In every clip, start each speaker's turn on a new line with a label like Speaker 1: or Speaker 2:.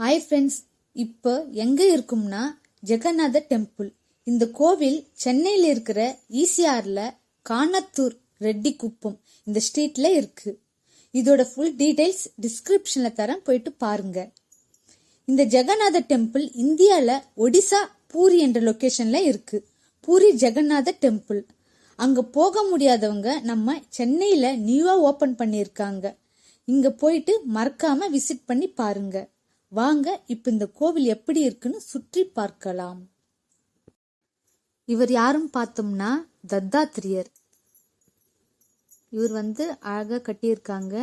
Speaker 1: Hi friends, இப்போ எங்கே இருக்கும்னா ஜெகநாத டெம்பிள். இந்த கோவில் சென்னையில் இருக்கிற ஈசிஆர்ல கானத்தூர் ரெட்டி குப்பம் இந்த ஸ்ட்ரீட்ல இருக்கு. இதோட ஃபுல் டீடைல்ஸ் டிஸ்கிரிப்ஷன்ல தரேன், போயிட்டு பாருங்க. இந்த ஜெகநாத டெம்பிள் இந்தியால ஒடிசா பூரி என்ற லொகேஷன்ல இருக்கு. பூரி ஜெகநாத டெம்பிள். அங்க போக முடியாதவங்க நம்ம சென்னையில நியூவா ஓபன் பண்ணிருக்காங்க. இங்க போயிட்டு மறக்காம விசிட் பண்ணி பாருங்க. வாங்க இப்ப இந்த கோவில் எப்படி இருக்குன்னு சுற்றி பார்க்கலாம். இவர் யாரும் பார்த்தோம்னா தத்தாத்திரியர். இவர் அழகா கட்டியிருக்காங்க.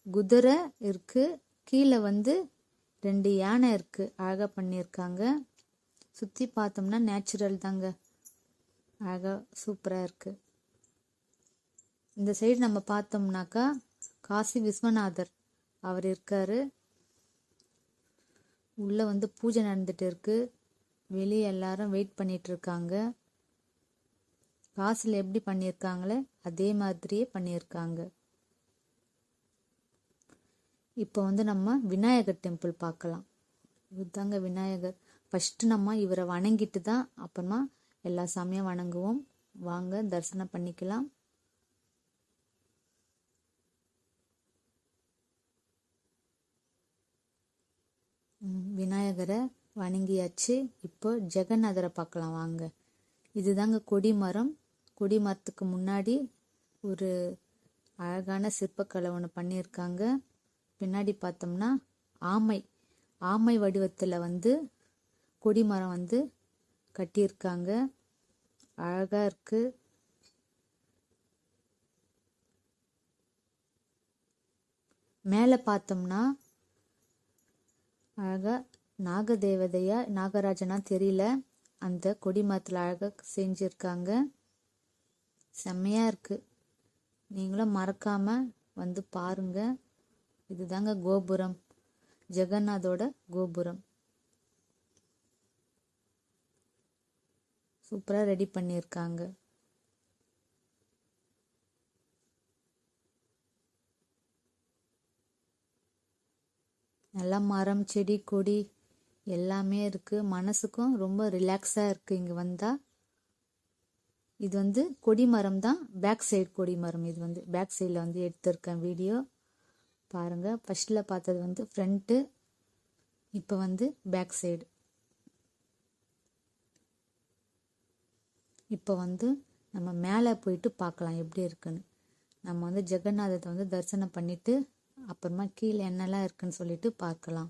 Speaker 1: குதிரை இருக்கு, கீழே 2 யானை இருக்கு, அழகா பண்ணியிருக்காங்க. சுத்தி பார்த்தோம்னா நேச்சுரல் தாங்க, அழகா சூப்பரா இருக்கு. இந்த சைடு நம்ம பார்த்தோம்னாக்கா காசி விஸ்வநாதர் அவர் இருக்காரு. உள்ள பூஜை நடந்துட்டு இருக்கு. வெளியே எல்லாரும் வெயிட் பண்ணிட்டு இருக்காங்க. காசில் எப்படி பண்ணியிருக்காங்களே அதே மாதிரியே பண்ணியிருக்காங்க. இப்போ நம்ம விநாயகர் டெம்பிள் பார்க்கலாம். இதுதாங்க விநாயகர். ஃபர்ஸ்ட் நம்ம இவரை வணங்கிட்டு தான் அப்புறமா எல்லா சாமியும் வணங்குவோம். வாங்க தரிசனம் பண்ணிக்கலாம். விநாயகரை வணங்கியாச்சு. இப்போ ஜெகநாதரை பார்க்கலாம் வாங்க. இதுதாங்க கொடிமரம். கொடிமரத்துக்கு முன்னாடி ஒரு அழகான சிற்பக்கலை ஒன்று பண்ணியிருக்காங்க. பின்னாடி பார்த்தோம்னா ஆமை வடிவத்தில் கொடிமரம் கட்டியிருக்காங்க. அழகா இருக்கு. மேலே பார்த்தோம்னா அழகா நாகதேவதையா நாகராஜனா தெரியல, அந்த கொடிமரத்தில் அழகா செஞ்சிருக்காங்க. செம்மையா இருக்கு. நீங்களும் மறக்காம பாருங்க. இதுதாங்க கோபுரம், ஜெகநாதோட கோபுரம். சூப்பரா ரெடி பண்ணியிருக்காங்க. நல்லா மரம் செடி கொடி எல்லாமே இருக்கு. மனசுக்கும் ரொம்ப ரிலாக்ஸா இருக்கு இங்க வந்தா. இது கொடிமரம் தான், பேக் சைடு கொடிமரம். இது பேக் சைடில் எடுத்திருக்கேன் வீடியோ பாருங்க. ஃபர்ஸ்ட்ல பார்த்தது ஃப்ரண்ட்டு, இப்போ பேக் சைடு. இப்போ நம்ம மேலே போயிட்டு பார்க்கலாம் எப்படி இருக்குன்னு. நம்ம ஜெகநாதத்தை தரிசனம் பண்ணிட்டு அப்புறமா கீழே என்னெல்லாம் இருக்குன்னு சொல்லிட்டு பார்க்கலாம்.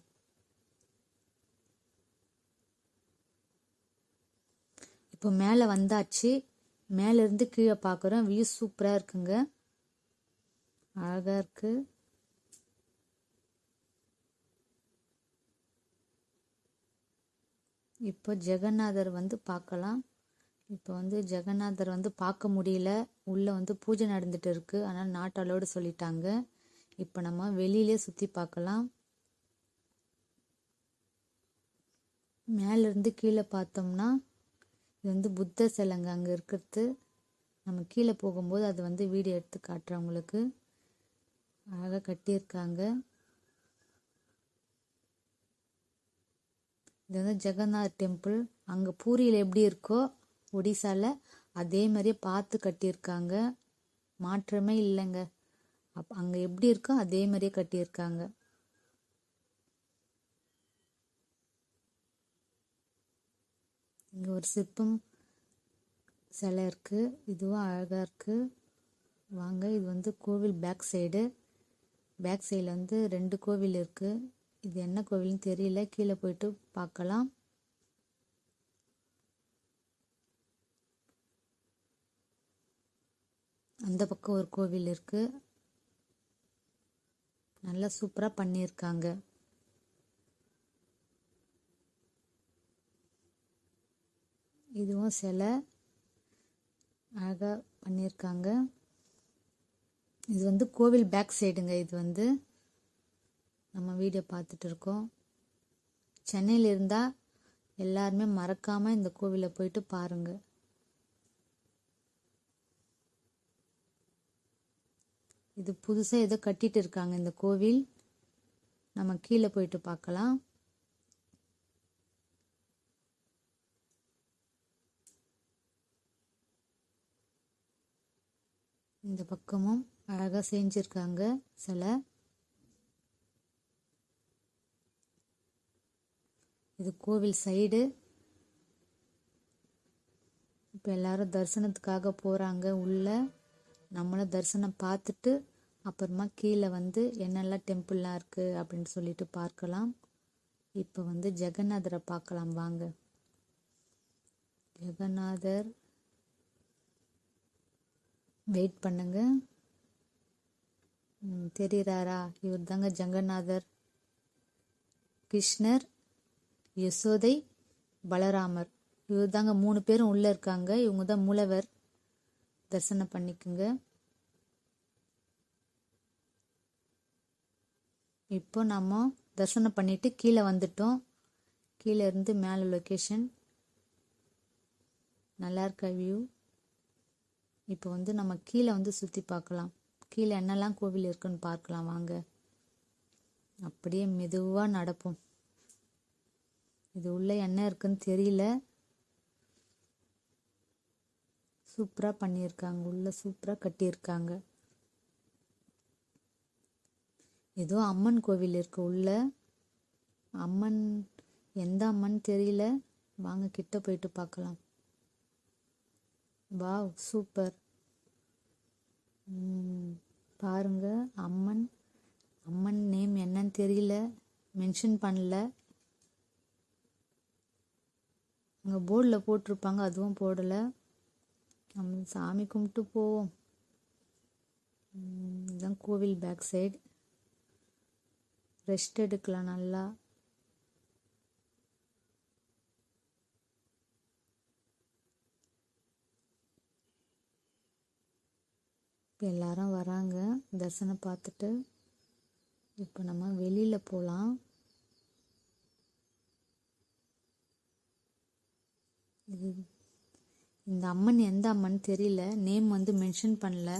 Speaker 1: இப்போ மேலே வந்தாச்சு. மேல இருந்து கீழே பார்க்குறோம். வியூ சூப்பரா இருக்குங்க, அழகா இருக்கு. இப்போ ஜெகநாதர் பார்க்கலாம். இப்போ ஜெகநாதர் பார்க்க முடியல. உள்ள பூஜை நடந்துட்டு இருக்கு, ஆனால் நாட் அலோடு சொல்லிட்டாங்க. இப்போ நம்ம வெளியிலே சுற்றி பார்க்கலாம். மேலேருந்து கீழே பார்த்தோம்னா இது புத்த சிலைங்க அங்கே இருக்கிறது. நம்ம கீழே போகும்போது அது வீடியோ எடுத்து காட்டுறேன் உங்களுக்கு. அழகாக கட்டியிருக்காங்க. இது ஜெகநாத் டெம்பிள். அங்கே பூரியில் எப்படி இருக்கோ ஒடிசால அதே மாதிரியே பார்த்து கட்டியிருக்காங்க. மாற்றமே இல்லைங்க. அங்கே எப்படி இருக்கோ அதே மாதிரியே கட்டியிருக்காங்க. இங்கே ஒரு சிற்பம் சிலை இருக்கு, இதுவும் அழகா இருக்கு. வாங்க, இது கோவில் பேக் சைடு. பேக் சைடில் 2 கோவில் இருக்கு. இது என்ன கோவில்னு தெரியல, கீழே போயிட்டு பார்க்கலாம். அந்த பக்கம் ஒரு கோவில் இருக்கு, நல்லா சூப்பரா பண்ணியிருக்காங்க. இதுவும் சிலை அழகா பண்ணியிருக்காங்க. இது கோவில் பேக் சைடுங்க. இது நம்ம வீடியோ பார்த்துட்டு இருக்கோம். சென்னையில் இருந்தா எல்லாருமே மறக்காம இந்த கோவிலை போயிட்டு பாருங்க. இது புதுசாக ஏதோ கட்டிட்டு இருக்காங்க இந்த கோவில். நம்ம கீழே போயிட்டு பார்க்கலாம். இந்த பக்கமும் அழகாக செஞ்சுருக்காங்க சிலை. இது கோவில் சைடு. இப்போ எல்லாரும் தரிசனத்துக்காக போகிறாங்க உள்ள. நம்மளும் தரிசனம் பார்த்துட்டு அப்புறமா கீழே வந்து என்னெல்லாம் டெம்பிள்லாம் இருக்குது அப்படின்னு சொல்லிட்டு பார்க்கலாம். இப்போ வந்து ஜெகநாதரை பார்க்கலாம் வாங்க. ஜெகநாதர் வெயிட் பண்ணுங்க. தெரிகிறாரா? இவர் தாங்க ஜெகநாதர். கிருஷ்ணர், யசோதை, பலராமர், இவர் தாங்க 3 பேரும் உள்ளே இருக்காங்க. இவங்க தான் மூலவர். தரிசனம் பண்ணிக்குங்க. இப்போ நம்ம தரிசனம் பண்ணிட்டு கீழே வந்துட்டோம். கீழே இருந்து மேலே லொக்கேஷன் நல்லா இருக்க வியூ. இப்போ வந்து நம்ம கீழே வந்து சுற்றி பார்க்கலாம். கீழே என்னெல்லாம் கோவில் இருக்குன்னு பார்க்கலாம் வாங்க. அப்படியே மெதுவாக நடப்போம். இது உள்ள என்ன இருக்குன்னு தெரியல. சூப்பராக பண்ணியிருக்காங்க. உள்ள சூப்பராக கட்டியிருக்காங்க. ஏதோ அம்மன் கோவில் இருக்கு உள்ள. அம்மன் எந்த அம்மன் தெரியல. வாங்க கிட்ட போயிட்டு பார்க்கலாம். Wow super. பாருங்க அம்மன். அம்மன் நேம் என்னன்னு தெரியல, மென்ஷன் பண்ணல. அங்கே போர்டில் போட்டிருப்பாங்க, அதுவும் போடலை. நம்ம சாமி கும்பிட்டு போவோம். இதுதான் கோவில் பேக் சைடு. ரெஸ்ட் எடுக்கலாம் நல்லா. இப்போ எல்லாரும் வராங்க தரிசனம் பார்த்துட்டு. இப்போ நம்ம வெளியில் போகலாம். இது இந்த அம்மன் எந்த அம்மன் தெரியல, நேம் வந்து மென்ஷன் பண்ணல.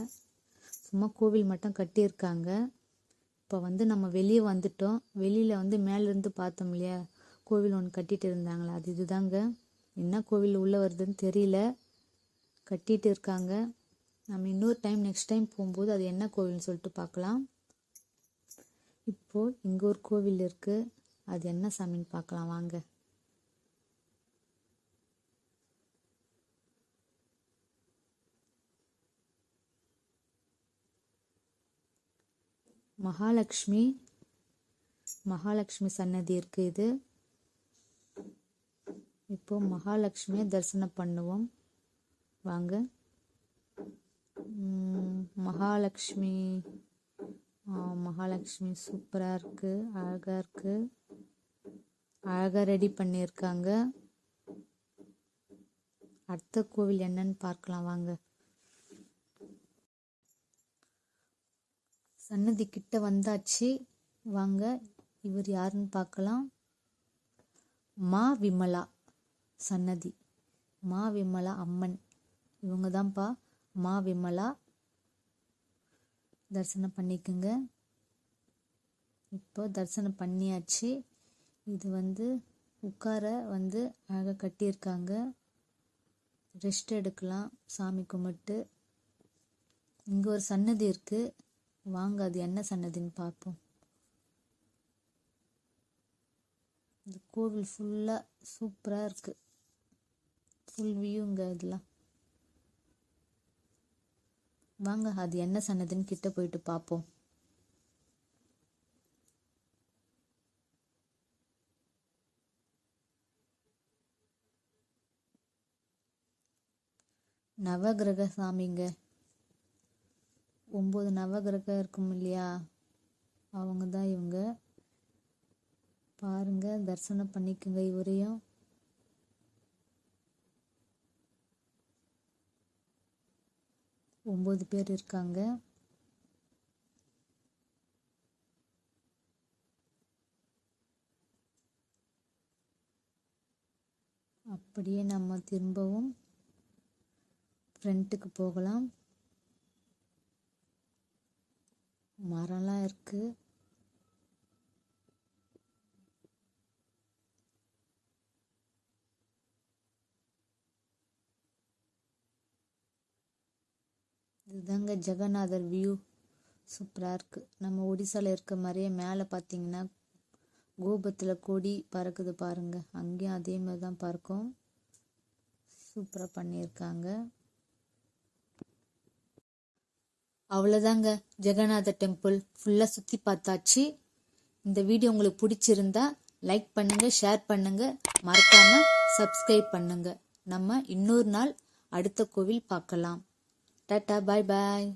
Speaker 1: சும்மா கோவில் மட்டும் கட்டியிருக்காங்க. இப்போ வந்து நம்ம வெளியே வந்துட்டோம். வெளியில் வந்து மேலேருந்து பார்த்தோம் இல்லையா, கோவில் ஒன்று கட்டிட்டு இருந்தாங்களா, அது இதுதாங்க. என்ன கோவில் உள்ளே வருதுன்னு தெரியல, கட்டிட்டு இருக்காங்க. நம்ம இன்னொரு டைம் நெக்ஸ்ட் டைம் போகும்போது அது என்ன கோவில்னு சொல்லிட்டு பார்க்கலாம். இப்போது இங்கே ஒரு கோவில் இருக்குது. அது என்ன சாமின்னு பார்க்கலாம் வாங்க. மகாலட்சுமி சன்னதி இருக்கு இது. இப்போ மகாலட்சுமியை தரிசனம் பண்ணுவோம் வாங்க. மகாலட்சுமி சூப்பராக இருக்கு, அழகாக இருக்கு. அழகாக ரெடி பண்ணியிருக்காங்க. அடுத்த கோவில் என்னன்னு பார்க்கலாம் வாங்க. சன்னதி கிட்ட வந்தாச்சு வாங்க. இவர் யாருன்னு பார்க்கலாம். மா விமலா சன்னதி. மா விமலா அம்மன் இவங்க தான்ப்பா. மா விமலா தரிசனம் பண்ணிக்கோங்க. இப்போ தரிசனம் பண்ணியாச்சு. இது வந்து உட்கார வந்து அழகாக கட்டியிருக்காங்க. ரெஸ்ட் எடுக்கலாம் சாமி கும்பிட்டு. இங்கே ஒரு சன்னதி இருக்குது வாங்க, அது என்ன சன்னதின்னு பார்ப்போம். இந்த கோவில் ஃபுல்லாக சூப்பராக இருக்குது. ஃபுல் வியூங்க இதெல்லாம். வாங்க அது என்ன சன்னதின்னு கிட்ட போயிட்டு பார்ப்போம். நவகிரக சாமிங்க. 9 நவகிரகம் இருக்கும் இல்லையா, அவங்க தான் இவங்க. பாருங்க தரிசனம் பண்ணிக்கோங்க இவரையும். ஒன்பது பேர் இருக்காங்க. அப்படியே நம்ம திரும்பவும் ஃப்ரண்ட்டுக்கு போகலாம். மரம்லாம் இருக்கு. இதுதாங்க ஜெகநாதர் வியூ. சூப்பராக இருக்குது. நம்ம ஒடிசால இருக்க மாதிரியே மேலே பார்த்தீங்கன்னா கோபுரத்தில் கொடி பறக்குது பாருங்க. அங்கேயும் அதே மாதிரி தான் பறக்கும். சூப்பராக பண்ணியிருக்காங்க. அவ்வளோதாங்க, ஜெகநாதர் டெம்பிள் ஃபுல்லாக சுற்றி பார்த்தாச்சு. இந்த வீடியோ உங்களுக்கு பிடிச்சிருந்தா லைக் பண்ணுங்க, ஷேர் பண்ணுங்க, மறக்காம சப்ஸ்கிரைப் பண்ணுங்க. நம்ம இன்னொரு நாள் அடுத்த கோவில் பார்க்கலாம். டாட்டா, பாய் பாய்.